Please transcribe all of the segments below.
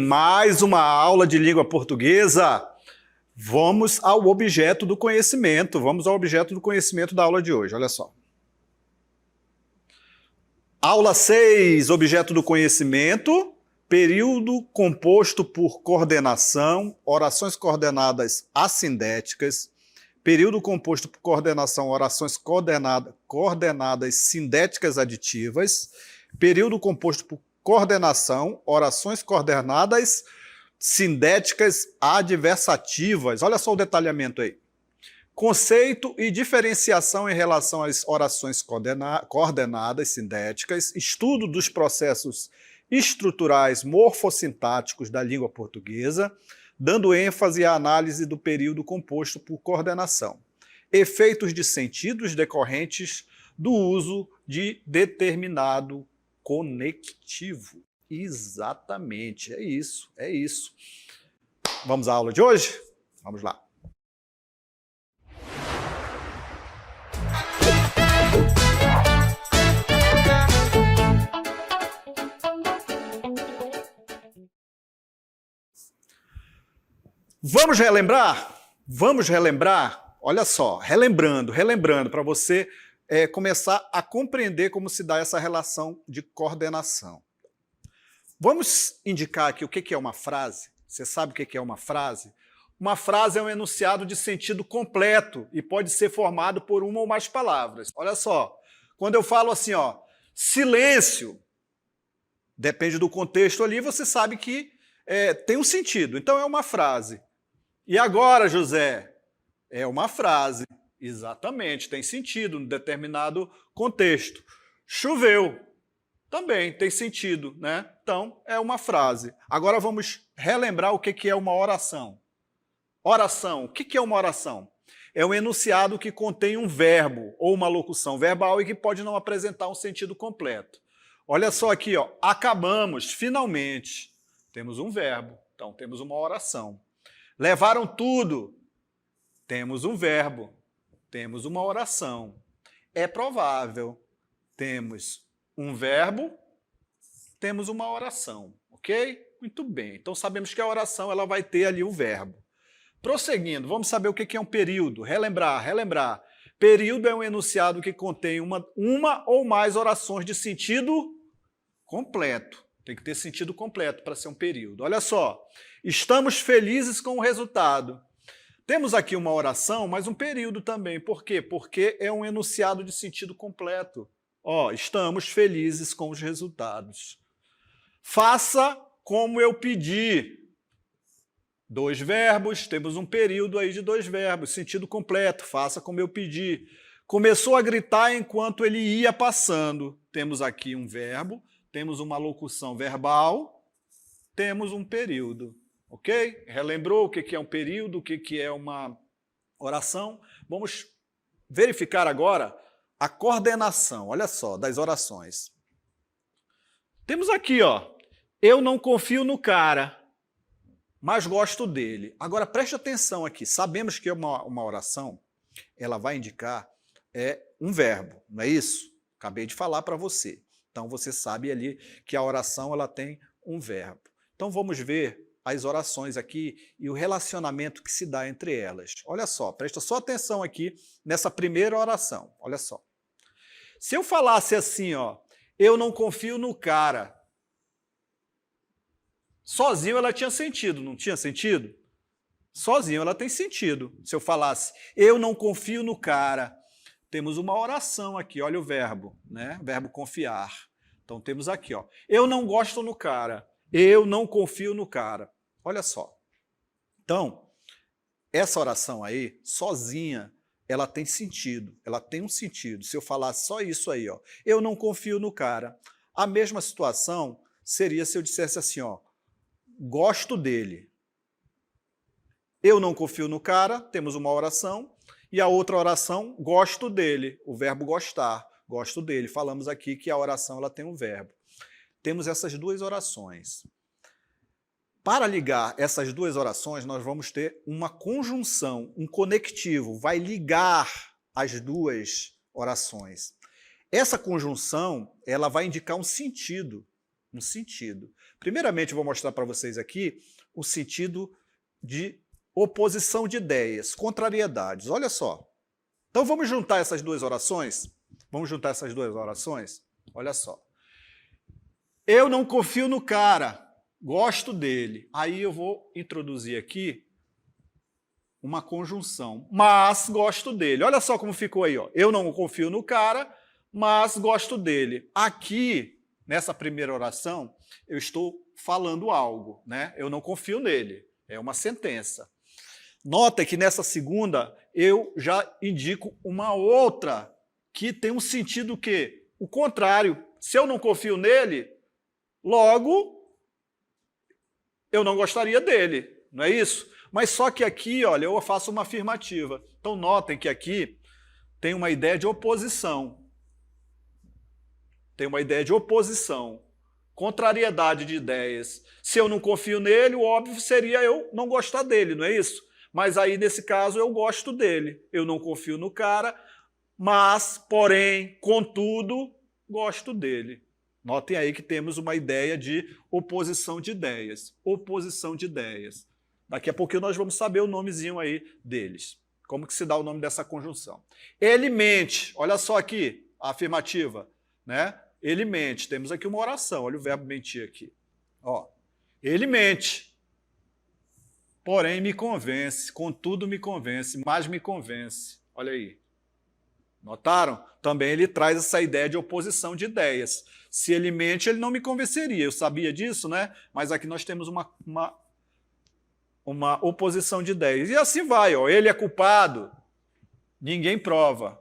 mais uma aula de língua portuguesa. Vamos ao objeto do conhecimento. Vamos ao objeto do conhecimento da aula de hoje. Olha só. Aula 6, objeto do conhecimento, período composto por coordenação, orações coordenadas assindéticas, período composto por coordenação, orações coordenadas sindéticas aditivas, período composto por coordenação, orações coordenadas sindéticas adversativas. Olha só o detalhamento aí. Conceito e diferenciação em relação às orações coordenadas sindéticas, estudo dos processos estruturais morfossintáticos da língua portuguesa, dando ênfase à análise do período composto por coordenação. Efeitos de sentidos decorrentes do uso de determinado conectivo. Exatamente, é isso, é isso. Vamos à aula de hoje? Vamos lá. Vamos relembrar? Vamos relembrar? Olha só, relembrando, para você começar a compreender como se dá essa relação de coordenação. Vamos indicar aqui o que é uma frase? Você sabe o que é uma frase? Uma frase é um enunciado de sentido completo e pode ser formado por uma ou mais palavras. Olha só, quando eu falo assim, ó, silêncio, depende do contexto ali, você sabe que tem um sentido, então é uma frase. E agora, José? É uma frase, exatamente, tem sentido em determinado contexto. Choveu, também tem sentido, né? Então, é uma frase. Agora vamos relembrar o que é uma oração. Oração, o que é uma oração? É um enunciado que contém um verbo ou uma locução verbal e que pode não apresentar um sentido completo. Olha só aqui, ó, acabamos, finalmente. Temos um verbo, então temos uma oração. Levaram tudo, temos um verbo, temos uma oração. É provável, temos um verbo, temos uma oração, ok? Muito bem, então sabemos que a oração ela vai ter ali o verbo. Prosseguindo, vamos saber o que é um período, relembrar. Período é um enunciado que contém uma ou mais orações de sentido completo. Tem que ter sentido completo para ser um período. Olha só, estamos felizes com o resultado. Temos aqui uma oração, mas um período também. Por quê? Porque é um enunciado de sentido completo. Ó, estamos felizes com os resultados. Faça como eu pedi. 2 verbos, temos um período aí de 2 verbos, sentido completo, faça como eu pedi. Começou a gritar enquanto ele ia passando. Temos aqui um verbo, temos uma locução verbal, temos um período, ok? Relembrou o que é um período, o que é uma oração? Vamos verificar agora a coordenação, olha só, das orações. Temos aqui, ó, eu não confio no cara, mas gosto dele. Agora, preste atenção aqui, sabemos que uma oração, ela vai indicar um verbo, não é isso? Acabei de falar para você. Então, você sabe ali que a oração ela tem um verbo. Então, vamos ver as orações aqui e o relacionamento que se dá entre elas. Olha só, presta só atenção aqui nessa primeira oração. Olha só. Se eu falasse assim, ó, eu não confio no cara, sozinho ela tinha sentido, não tinha sentido? Sozinho ela tem sentido. Se eu falasse, eu não confio no cara, temos uma oração aqui, olha o verbo, né? Verbo confiar. Então temos aqui, ó, eu não gosto no cara, eu não confio no cara. Olha só. Então, essa oração aí, sozinha, ela tem sentido, ela tem um sentido. Se eu falar só isso aí, ó, eu não confio no cara. A mesma situação seria se eu dissesse assim, ó, gosto dele. Eu não confio no cara, temos uma oração, e a outra oração, gosto dele, o verbo gostar, gosto dele. Falamos aqui que a oração ela tem um verbo. Temos essas 2 orações. Para ligar essas 2 orações, nós vamos ter uma conjunção, um conectivo, vai ligar as 2 orações. Essa conjunção ela vai indicar um sentido, Um sentido. Primeiramente, eu vou mostrar para vocês aqui o sentido de oposição de ideias, contrariedades. Olha só. Então vamos juntar essas duas orações? Vamos juntar essas duas orações? Olha só. Eu não confio no cara, gosto dele. Aí eu vou introduzir aqui uma conjunção, mas gosto dele. Olha só como ficou aí, ó. Eu não confio no cara, mas gosto dele. Aqui, nessa primeira oração, eu estou falando algo, né? Eu não confio nele. É uma sentença. Nota que nessa segunda eu já indico uma outra que tem um sentido que o contrário. Se eu não confio nele, logo eu não gostaria dele, não é isso? Mas só que aqui, olha, eu faço uma afirmativa. Então notem que aqui tem uma ideia de oposição. Tem uma ideia de oposição, contrariedade de ideias. Se eu não confio nele, o óbvio seria eu não gostar dele, não é isso? Mas aí, nesse caso, eu gosto dele. Eu não confio no cara, mas, porém, contudo, gosto dele. Notem aí que temos uma ideia de oposição de ideias. Oposição de ideias. Daqui a pouquinho nós vamos saber o nomezinho aí deles. Como que se dá o nome dessa conjunção? Ele mente. Olha só aqui, a afirmativa, né? Ele mente. Temos aqui uma oração. Olha o verbo mentir aqui. Ó, ele mente. Porém me convence, contudo me convence, mas me convence. Olha aí. Notaram? Também ele traz essa ideia de oposição de ideias. Se ele mente, ele não me convenceria. Eu sabia disso, né? Mas aqui nós temos uma oposição de ideias. E assim vai, ó. Ele é culpado, ninguém prova.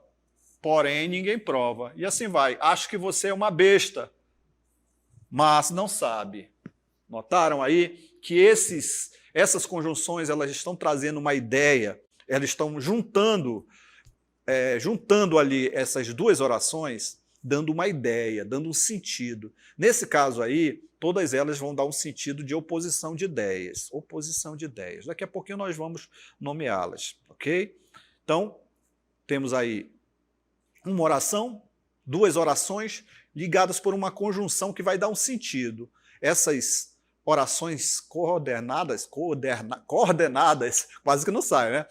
Porém, ninguém prova. E assim vai. Acho que você é uma besta, mas não sabe. Notaram aí que essas conjunções elas estão trazendo uma ideia, elas estão juntando ali essas duas orações, dando uma ideia, dando um sentido. Nesse caso aí, todas elas vão dar um sentido de oposição de ideias. Oposição de ideias. Daqui a pouquinho nós vamos nomeá-las, ok? Então, temos aí uma oração, duas orações ligadas por uma conjunção que vai dar um sentido. Essas orações coordenadas, quase que não sai, né?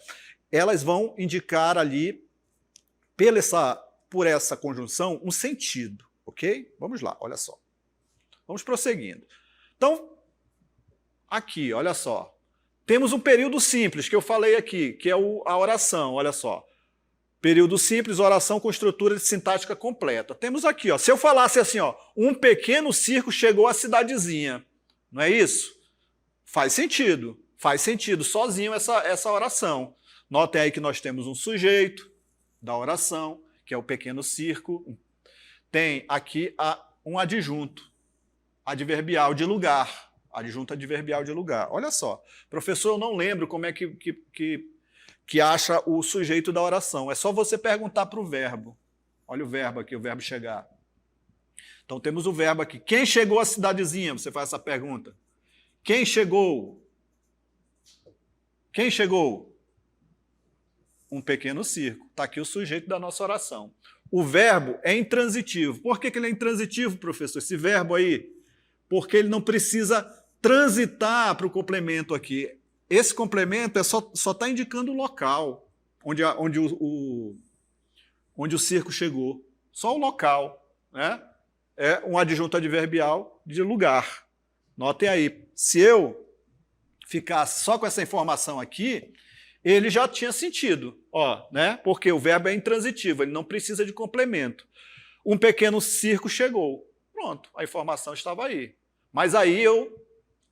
Elas vão indicar ali, por essa conjunção, um sentido, ok? Vamos lá, olha só. Vamos prosseguindo. Então, aqui, olha só. Temos um período simples, que eu falei aqui, que é a oração, olha só. Período simples, oração com estrutura de sintática completa. Temos aqui, ó, se eu falasse assim, ó, um pequeno circo chegou à cidadezinha, não é isso? Faz sentido sozinho essa oração. Notem aí que nós temos um sujeito da oração, que é o pequeno circo. Tem aqui um adjunto adverbial de lugar. Adjunto adverbial de lugar. Olha só, professor, eu não lembro como é que acha o sujeito da oração. É só você perguntar para o verbo. Olha o verbo aqui, o verbo chegar. Então temos o verbo aqui. Quem chegou à cidadezinha? Você faz essa pergunta. Quem chegou? Quem chegou? Um pequeno circo. Está aqui o sujeito da nossa oração. O verbo é intransitivo. Por que ele é intransitivo, professor? Esse verbo aí? Porque ele não precisa transitar para o complemento aqui. Esse complemento só está indicando o local onde o circo chegou. Só o local, né? É um adjunto adverbial de lugar. Notem aí, se eu ficasse só com essa informação aqui, ele já tinha sentido, ó, né? Porque o verbo é intransitivo, ele não precisa de complemento. Um pequeno circo chegou. Pronto, a informação estava aí. Mas aí eu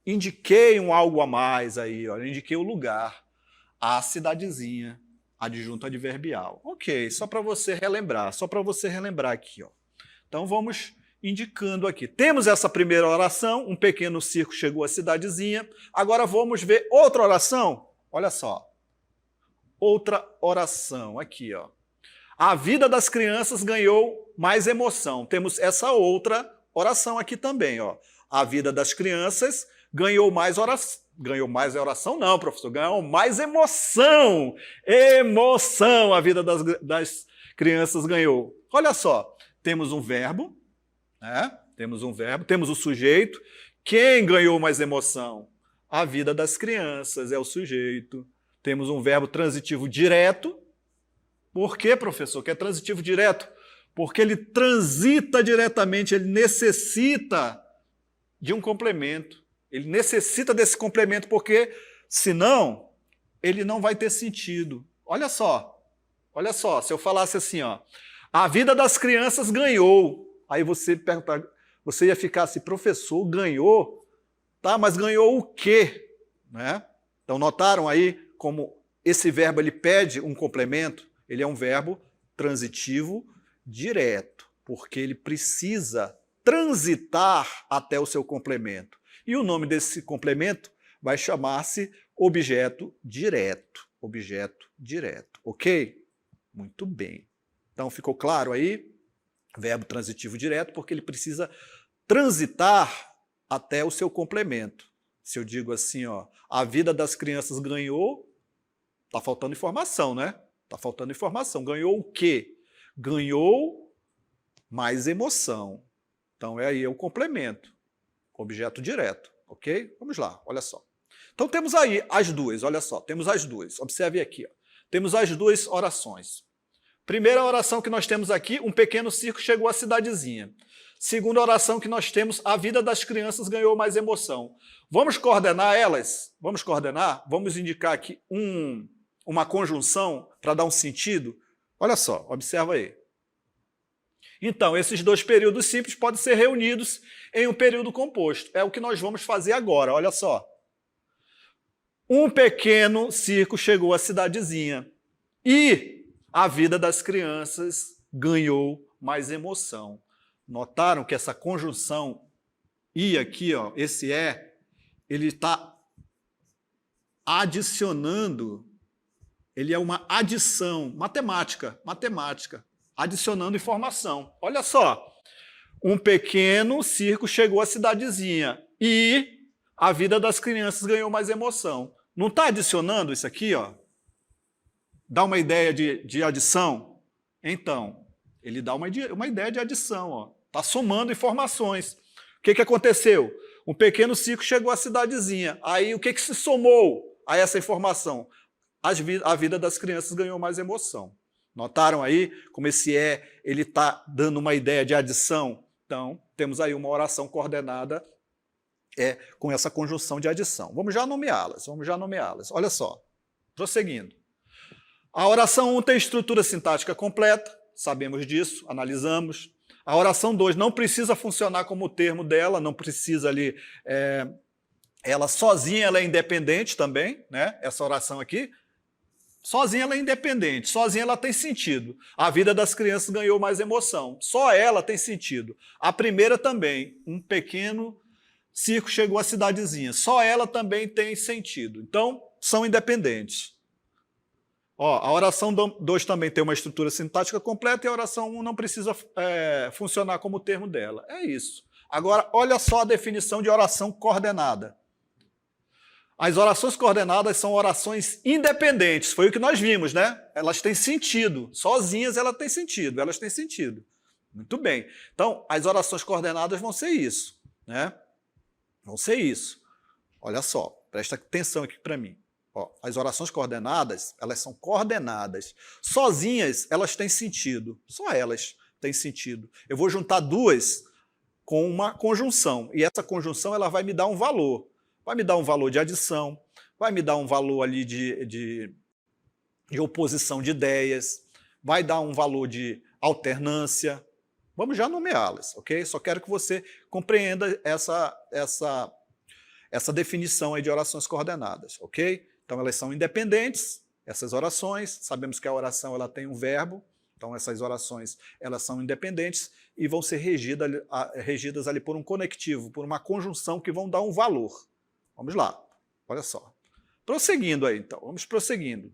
indiquei um algo a mais aí, ó, eu indiquei o lugar, a cidadezinha, adjunto adverbial. Ok, só para você relembrar aqui, ó. Então vamos indicando aqui. Temos essa primeira oração, um pequeno circo chegou à cidadezinha. Agora vamos ver outra oração. Olha só. Outra oração aqui, ó. A vida das crianças ganhou mais emoção. Temos essa outra oração aqui também, ó. A vida das crianças ganhou mais oração. Ganhou mais oração? Não, professor. Ganhou mais emoção. Emoção a vida das crianças ganhou. Olha só. Temos um verbo, né? Temos um verbo, temos o sujeito. Quem ganhou mais emoção? A vida das crianças é o sujeito. Temos um verbo transitivo direto. Por quê, professor, que é transitivo direto? Porque ele transita diretamente, ele necessita de um complemento. Ele necessita desse complemento, porque senão ele não vai ter sentido. Olha só, se eu falasse assim, ó, a vida das crianças ganhou. Aí você perguntar, você ia ficar assim, professor, ganhou? Tá, mas ganhou o quê? Né? Então notaram aí como esse verbo ele pede um complemento? Ele é um verbo transitivo direto, porque ele precisa transitar até o seu complemento. E o nome desse complemento vai chamar-se objeto direto. Objeto direto, ok? Muito bem. Então ficou claro aí? Verbo transitivo direto, porque ele precisa transitar até o seu complemento. Se eu digo assim, ó, a vida das crianças ganhou, está faltando informação, né? Está faltando informação. Ganhou o quê? Ganhou mais emoção. Então, é aí o complemento. Objeto direto, ok? Vamos lá, olha só. Então, temos aí as duas, olha só. Temos as duas. Observe aqui. Ó. Temos as duas orações. Primeira oração que nós temos aqui, um pequeno circo chegou à cidadezinha. Segunda oração que nós temos, a vida das crianças ganhou mais emoção. Vamos coordenar elas? Vamos coordenar? Vamos indicar aqui uma conjunção para dar um sentido? Olha só, observa aí. Então, esses dois períodos simples podem ser reunidos em um período composto. É o que nós vamos fazer agora, olha só. Um pequeno circo chegou à cidadezinha e a vida das crianças ganhou mais emoção. Notaram que essa conjunção e aqui, ó, esse ele está adicionando, ele é uma adição, matemática, adicionando informação. Olha só, um pequeno circo chegou à cidadezinha e a vida das crianças ganhou mais emoção. Não está adicionando isso aqui, ó? Dá uma ideia de adição? Então, ele dá uma ideia de adição, ó. Está somando informações. O que aconteceu? Um pequeno circo chegou à cidadezinha. Aí, o que se somou a essa informação? A vida das crianças ganhou mais emoção. Notaram aí como esse ele está dando uma ideia de adição? Então, temos aí uma oração coordenada com essa conjunção de adição. Vamos já nomeá-las, Olha só, prosseguindo. A oração 1 tem estrutura sintática completa, sabemos disso, analisamos. A oração 2 não precisa funcionar como o termo dela, não precisa ali... ela sozinha ela é independente também, né? Essa oração aqui, sozinha ela é independente, sozinha ela tem sentido. A vida das crianças ganhou mais emoção, só ela tem sentido. A primeira também, um pequeno circo chegou à cidadezinha, só ela também tem sentido. Então, são independentes. Ó, a oração 2 também tem uma estrutura sintática completa e a oração 1 não precisa funcionar como o termo dela. É isso. Agora, olha só a definição de oração coordenada. As orações coordenadas são orações independentes, foi o que nós vimos, né? Elas têm sentido, sozinhas elas têm sentido. Muito bem. Então, as orações coordenadas vão ser isso, né? Vão ser isso. Olha só, presta atenção aqui para mim. Ó, as orações coordenadas, elas são coordenadas. Sozinhas, elas têm sentido. Só elas têm sentido. Eu vou juntar duas com uma conjunção, e essa conjunção ela vai me dar um valor. Vai me dar um valor de adição, vai me dar um valor ali de oposição de ideias, vai dar um valor de alternância. Vamos já nomeá-las, ok? Só quero que você compreenda essa definição aí de orações coordenadas, ok? Então, elas são independentes, essas orações, sabemos que a oração ela tem um verbo, então essas orações elas são independentes e vão ser regidas ali por um conectivo, por uma conjunção que vão dar um valor. Vamos lá, olha só. Prosseguindo aí, então, vamos prosseguindo.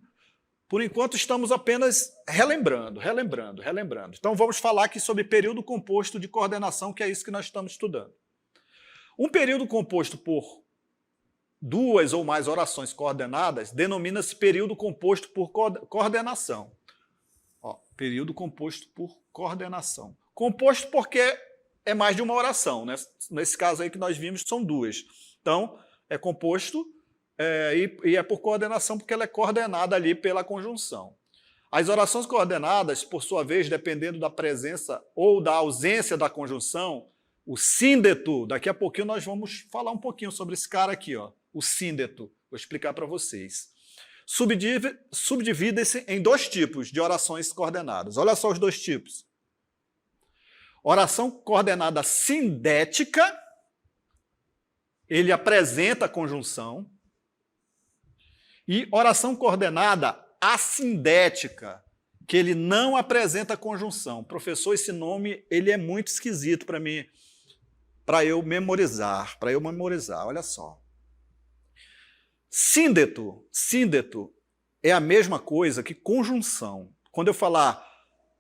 Por enquanto, estamos apenas relembrando. Então, vamos falar aqui sobre período composto de coordenação, que é isso que nós estamos estudando. Um período composto por duas ou mais orações coordenadas denomina-se período composto por coordenação. Ó, período composto por coordenação. Composto porque é mais de uma oração, né? Nesse caso aí que nós vimos, são duas. Então, é composto e é por coordenação, porque ela é coordenada ali pela conjunção. As orações coordenadas, por sua vez, dependendo da presença ou da ausência da conjunção, o síndeto, daqui a pouquinho nós vamos falar um pouquinho sobre esse cara aqui, ó, o síndeto, vou explicar para vocês. Subdivide-se em dois tipos de orações coordenadas. Olha só os dois tipos. Oração coordenada sindética, ele apresenta a conjunção, e oração coordenada assindética, que ele não apresenta a conjunção. Professor, esse nome ele é muito esquisito para mim, para eu memorizar, olha só. Síndeto é a mesma coisa que conjunção. Quando eu falar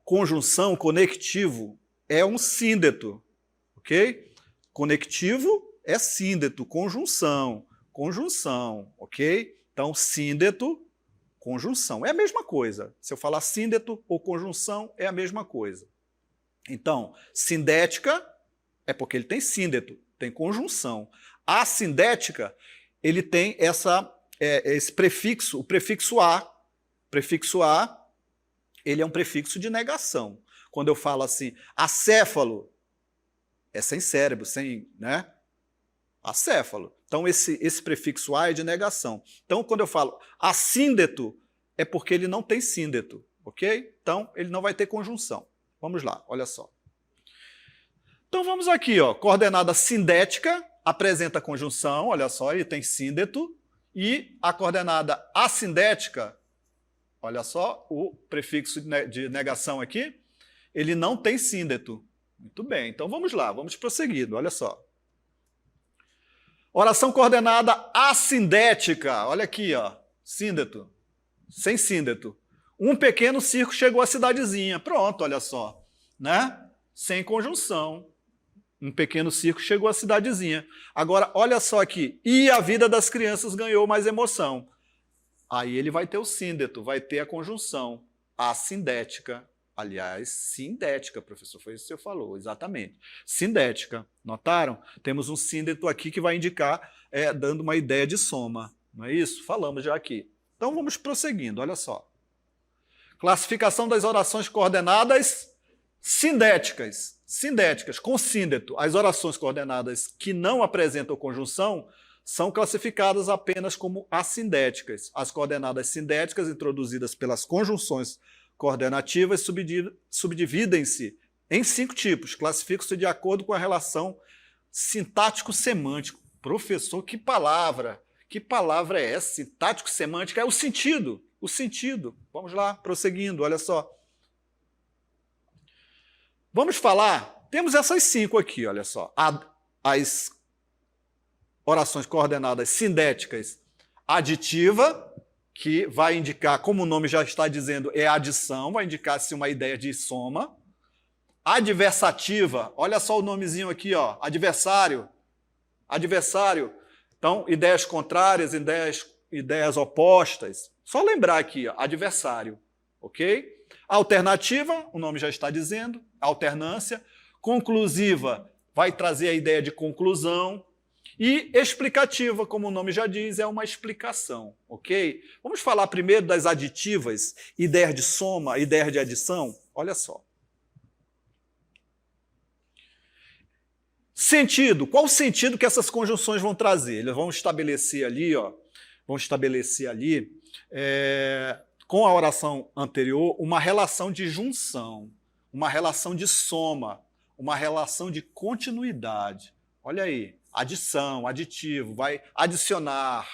conjunção, conectivo, é um síndeto, ok? Conectivo é síndeto, conjunção, ok? Então, síndeto, conjunção. É a mesma coisa. Se eu falar síndeto ou conjunção, é a mesma coisa. Então, sindética é porque ele tem síndeto, tem conjunção. Assindética, ele tem esse prefixo, o prefixo a. O prefixo a, ele é um prefixo de negação. Quando eu falo assim, acéfalo, é sem cérebro, sem, né? Acéfalo. Então, esse prefixo a é de negação. Então, quando eu falo assíndeto, é porque ele não tem síndeto, ok? Então, ele não vai ter conjunção. Vamos lá, olha só. Então, vamos aqui, ó, coordenada sindética, apresenta conjunção, olha só, ele tem síndeto, e a coordenada assindética, olha só, o prefixo de negação aqui, ele não tem síndeto. Muito bem, então vamos lá, vamos prosseguindo, olha só. Oração coordenada assindética, olha aqui, ó, síndeto, sem síndeto. Um pequeno circo chegou à cidadezinha, pronto, olha só, né? Sem conjunção. Um pequeno circo chegou à cidadezinha. Agora, olha só aqui, e a vida das crianças ganhou mais emoção. Aí ele vai ter o síndeto, vai ter a conjunção, assindética. Aliás, sindética, professor, foi isso que você falou, exatamente. Sindética, notaram? Temos um síndeto aqui que vai indicar, dando uma ideia de soma, não é isso? Falamos já aqui. Então vamos prosseguindo, olha só. Classificação das orações coordenadas sindéticas, com síndeto. As orações coordenadas que não apresentam conjunção são classificadas apenas como assindéticas. As coordenadas sindéticas, introduzidas pelas conjunções coordenativas, subdividem-se em 5 tipos, classificam-se de acordo com a relação sintático-semântico. Professor, que palavra é essa? Sintático-semântica é o sentido. Vamos lá, prosseguindo, olha só. Vamos falar, temos essas 5 aqui, olha só. As orações coordenadas sindéticas, aditiva, que vai indicar, como o nome já está dizendo, é adição, vai indicar-se uma ideia de soma. Adversativa, olha só o nomezinho aqui, ó, adversário. Então, ideias contrárias, ideias opostas. Só lembrar aqui, ó, adversário, ok? Alternativa, o nome já está dizendo, alternância. Conclusiva, vai trazer a ideia de conclusão. E explicativa, como o nome já diz, é uma explicação, ok? Vamos falar primeiro das aditivas, ideias de soma, ideias de adição. Olha só. Sentido. Qual o sentido que essas conjunções vão trazer? Eles vão estabelecer ali, ó, com a oração anterior, uma relação de junção, uma relação de soma, uma relação de continuidade. Olha aí. Adição, aditivo, vai adicionar,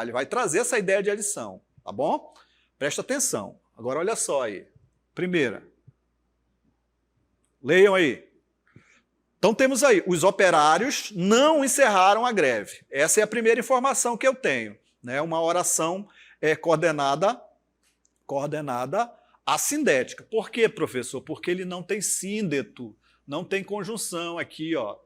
ele vai trazer essa ideia de adição, tá bom? Presta atenção. Agora olha só aí. Primeira. Leiam aí. Então temos aí, os operários não encerraram a greve. Essa é a primeira informação que eu tenho, né? Uma oração coordenada assindética. Por quê, professor? Porque ele não tem síndeto, não tem conjunção aqui, ó.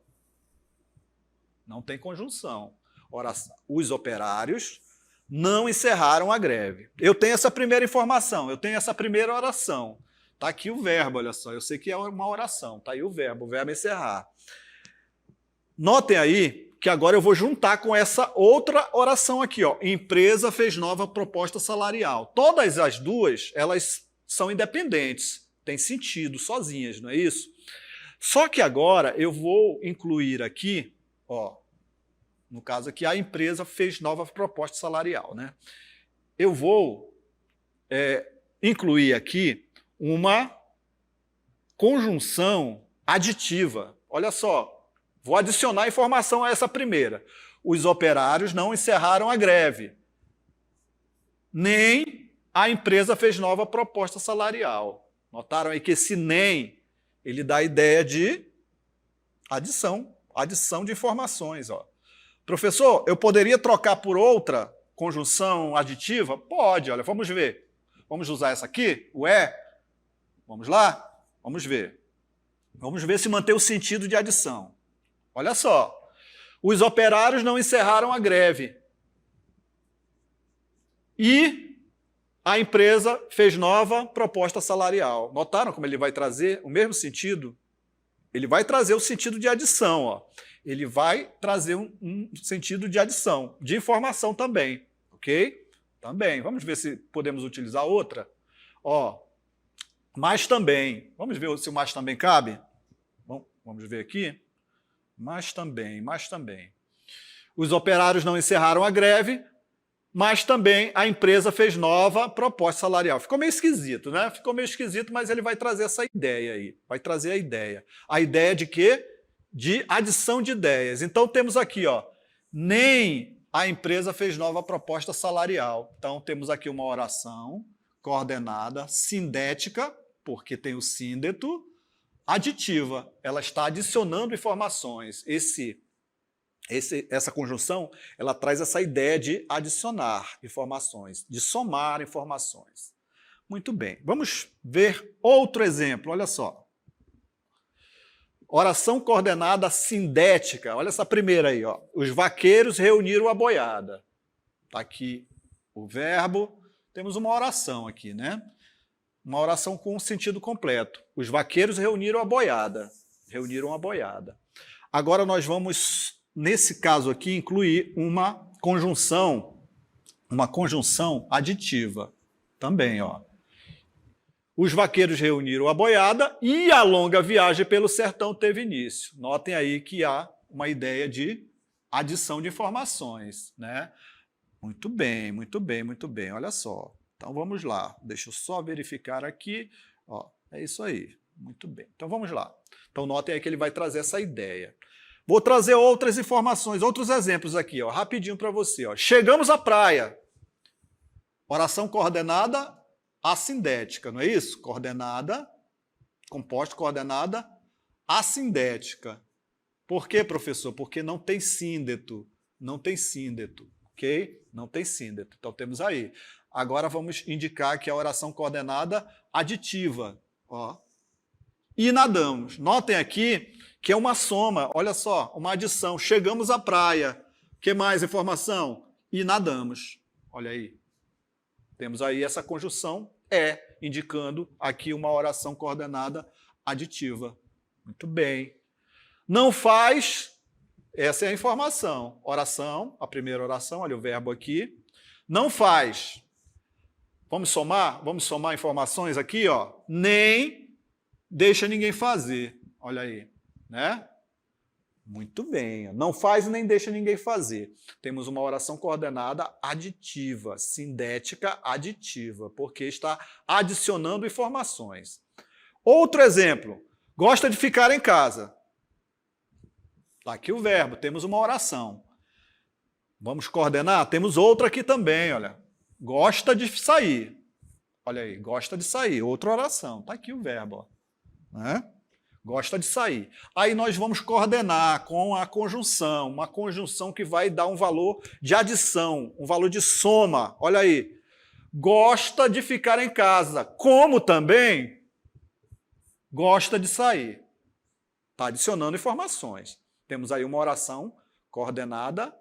Não tem conjunção. Ora, os operários não encerraram a greve. Eu tenho essa primeira informação, eu tenho essa primeira oração. Está aqui o verbo, olha só. Eu sei que é uma oração. Está aí o verbo encerrar. Notem aí que agora eu vou juntar com essa outra oração aqui, ó. Empresa fez nova proposta salarial. Todas as duas, elas são independentes, têm sentido sozinhas, não é isso? Só que agora eu vou incluir aqui, ó, no caso aqui, a empresa fez nova proposta salarial, né? Eu vou incluir aqui uma conjunção aditiva. Olha só. Vou adicionar informação a essa primeira. Os operários não encerraram a greve. Nem a empresa fez nova proposta salarial. Notaram aí que esse nem, ele dá a ideia de adição de informações. Ó. Professor, eu poderia trocar por outra conjunção aditiva? Pode, olha, vamos ver. Vamos usar essa aqui, o é? Vamos lá? Vamos ver. Vamos ver se mantém o sentido de adição. Olha só, os operários não encerraram a greve e a empresa fez nova proposta salarial. Notaram como ele vai trazer o mesmo sentido? Ele vai trazer o sentido de adição. Ó. Ele vai trazer um sentido de adição, de informação também, ok? Também. Vamos ver se podemos utilizar outra. Ó, mas também. Vamos ver se o mais também cabe? Bom, vamos ver aqui. Mas também. Os operários não encerraram a greve, mas também a empresa fez nova proposta salarial. Ficou meio esquisito, né? Ficou meio esquisito, mas ele vai trazer essa ideia aí. Vai trazer a ideia. A ideia de quê? De adição de ideias. Então temos aqui, ó, nem a empresa fez nova proposta salarial. Então temos aqui uma oração coordenada, sindética, porque tem o síndeto, aditiva, ela está adicionando informações. Essa conjunção, ela traz essa ideia de adicionar informações, de somar informações. Muito bem, vamos ver outro exemplo, olha só. Oração coordenada sindética, olha essa primeira aí, ó. Os vaqueiros reuniram a boiada. Está aqui o verbo, temos uma oração aqui, né? Uma oração com um sentido completo. Os vaqueiros reuniram a boiada. Reuniram a boiada. Agora nós vamos, nesse caso aqui, incluir uma conjunção aditiva. Também, ó. Os vaqueiros reuniram a boiada e a longa viagem pelo sertão teve início. Notem aí que há uma ideia de adição de informações, né? Muito bem. Olha só. Então vamos lá, deixa eu só verificar aqui, ó, é isso aí, muito bem. Então vamos lá. Então notem aí que ele vai trazer essa ideia. Vou trazer outras informações, outros exemplos aqui, ó, rapidinho para você. Ó. Chegamos à praia. Oração coordenada assindética, não é isso? Coordenada, composta coordenada assindética. Por quê, professor? Porque não tem síndeto, ok? Não tem síndeto. Então temos aí. Agora vamos indicar aqui a oração coordenada aditiva. Ó. E nadamos. Notem aqui que é uma soma, olha só, uma adição. Chegamos à praia. Que mais informação? E nadamos. Olha aí. Temos aí essa conjunção indicando aqui uma oração coordenada aditiva. Muito bem. Não faz, essa é a informação. Oração, a primeira oração, olha o verbo aqui. Não faz. Vamos somar informações aqui, ó. Nem deixa ninguém fazer. Olha aí, né? Muito bem. Não faz e nem deixa ninguém fazer. Temos uma oração coordenada aditiva, sindética aditiva, porque está adicionando informações. Outro exemplo. Gosta de ficar em casa. Está aqui o verbo, temos uma oração. Vamos coordenar? Temos outra aqui também, olha. Gosta de sair. Olha aí, gosta de sair. Outra oração. Está aqui o verbo. Ó. Né? Gosta de sair. Aí nós vamos coordenar com a conjunção. Uma conjunção que vai dar um valor de adição, um valor de soma. Olha aí. Gosta de ficar em casa. Como também gosta de sair. Está adicionando informações. Temos aí uma oração coordenada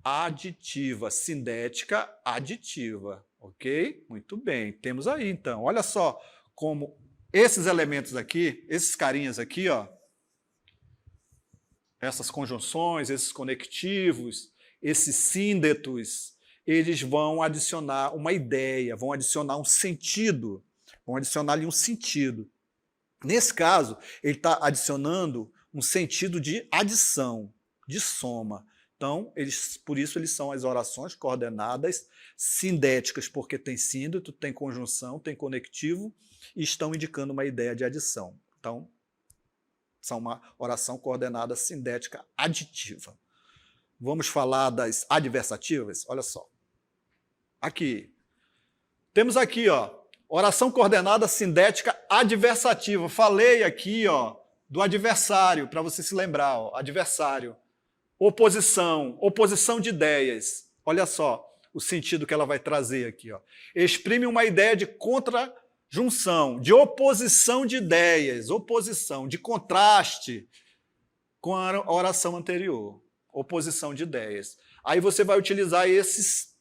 aditiva, sindética aditiva, ok? Muito bem, temos aí então, olha só como Esses elementos aqui, esses carinhas aqui, ó, essas conjunções, esses conectivos, esses síndetos, eles vão adicionar uma ideia, vão adicionar um sentido, vão adicionar ali um sentido. Nesse caso, ele está adicionando um sentido de adição, de soma. Então, por isso eles são as orações coordenadas sindéticas, porque tem síndeto, tem conjunção, tem conectivo e estão indicando uma ideia de adição. Então, são uma oração coordenada sindética aditiva. Vamos falar das adversativas? Olha só. Aqui. Temos aqui, ó, oração coordenada sindética adversativa. Falei aqui, ó, do adversário, para você se lembrar, ó, adversário. Oposição, oposição de ideias. Olha só o sentido que ela vai trazer aqui, ó. Exprime uma ideia de contrajunção, de oposição de ideias, oposição, de contraste com a oração anterior. Oposição de ideias. Aí você vai utilizar esses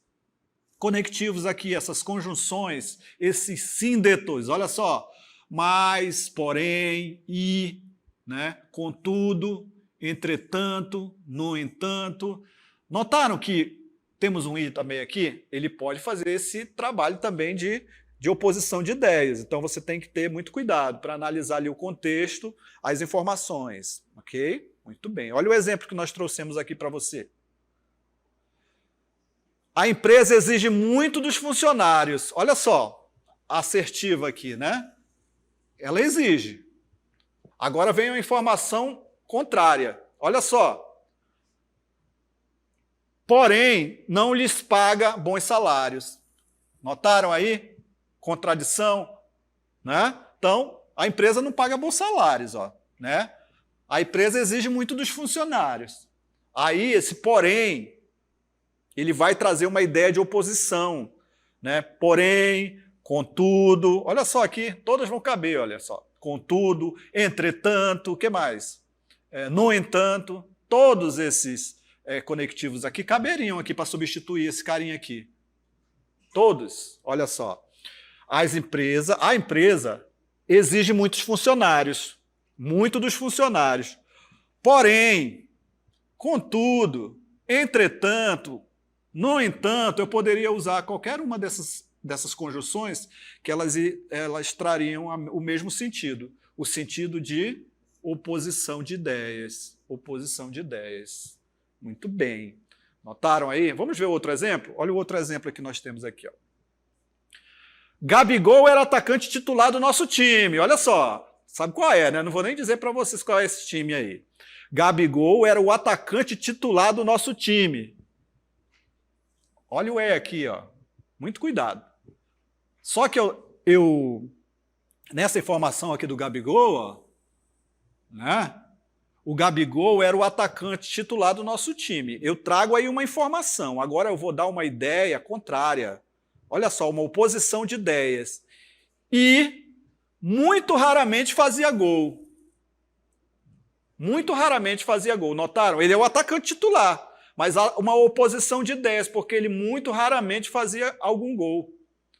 conectivos aqui, essas conjunções, esses síndetos, olha só, mas, porém, e, né, contudo, entretanto, no entanto. Notaram que temos um i também aqui? Ele pode fazer esse trabalho também de oposição de ideias, então você tem que ter muito cuidado para analisar ali o contexto, as informações, ok? Muito bem, olha o exemplo que nós trouxemos aqui para você. A empresa exige muito dos funcionários. Olha só, assertiva aqui, né? Ela exige. Agora vem uma informação contrária. Olha só. Porém, não lhes paga bons salários. Notaram aí? Contradição, né? Então, a empresa não paga bons salários, ó, né? A empresa exige muito dos funcionários. Aí, esse porém, ele vai trazer uma ideia de oposição, né? Porém, contudo, olha só aqui, todas vão caber, olha só. Contudo, entretanto, o que mais? No entanto, todos esses conectivos aqui caberiam aqui para substituir esse carinha aqui. Todos, olha só. A empresa exige muitos funcionários, muito dos funcionários. Porém, contudo, entretanto, no entanto, eu poderia usar qualquer uma dessas conjunções que elas trariam o mesmo sentido, o sentido de oposição de ideias. Oposição de ideias. Muito bem. Notaram aí? Vamos ver outro exemplo? Olha o outro exemplo que nós temos aqui, ó. Gabigol era atacante titular do nosso time. Olha só. Sabe qual é, né? Não vou nem dizer para vocês qual é esse time aí. Gabigol era o atacante titular do nosso time. Olha o aqui, ó. Muito cuidado. Só que nessa informação aqui do Gabigol, ó, né? O Gabigol era o atacante titular do nosso time. Eu trago aí uma informação. Agora eu vou dar uma ideia contrária. Olha só, uma oposição de ideias. E muito raramente fazia gol. Muito raramente fazia gol. Notaram? Ele é o atacante titular. Mas há uma oposição de ideias, porque ele muito raramente fazia algum gol.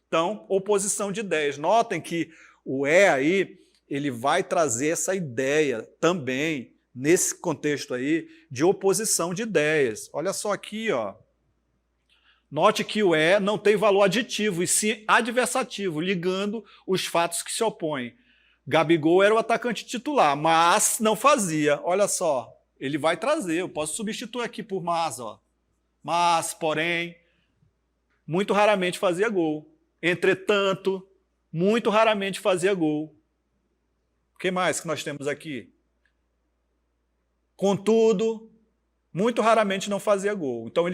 Então, oposição de ideias. Notem que o aí, ele vai trazer essa ideia também, nesse contexto aí, de oposição de ideias. Olha só aqui, ó. Note que o não tem valor aditivo, e sim adversativo, ligando os fatos que se opõem. Gabigol era o atacante titular, mas não fazia. Olha só. Ele vai trazer, eu posso substituir aqui por mas, ó. Mas, porém, muito raramente fazia gol. Entretanto, muito raramente fazia gol. O que mais que nós temos aqui? Contudo, muito raramente não fazia gol. Então,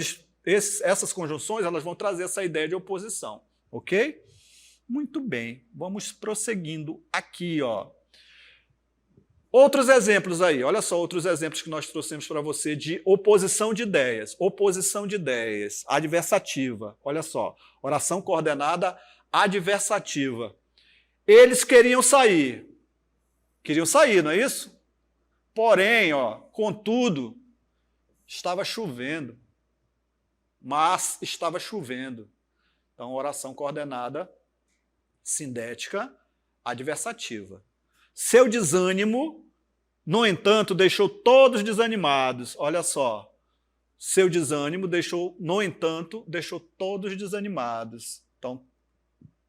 essas conjunções elas vão trazer essa ideia de oposição, ok? Muito bem, vamos prosseguindo aqui, ó. Outros exemplos aí, olha só, outros exemplos que nós trouxemos para você de oposição de ideias. Oposição de ideias, adversativa. Olha só, oração coordenada adversativa. Eles queriam sair. Queriam sair, não é isso? Porém, ó, contudo, estava chovendo. Mas estava chovendo. Então, oração coordenada sindética Adversativa. Seu desânimo, no entanto, deixou todos desanimados. Olha só. Seu desânimo deixou, no entanto, deixou todos desanimados. Então,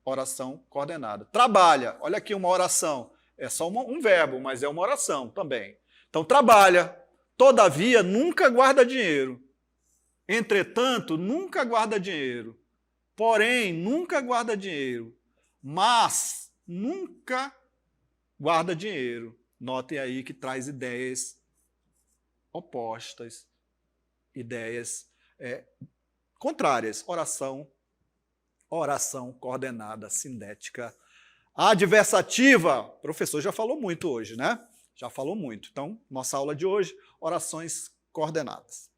oração coordenada. Trabalha. Olha aqui uma oração. É só um verbo, mas é uma oração também. Então, trabalha. Todavia, nunca guarda dinheiro. Entretanto, nunca guarda dinheiro. Porém, nunca guarda dinheiro. Mas, nunca guarda dinheiro. Notem aí que traz ideias opostas, ideias contrárias. Oração coordenada, sindética. Adversativa, o professor já falou muito hoje, né? Já falou muito. Então, nossa aula de hoje, orações coordenadas.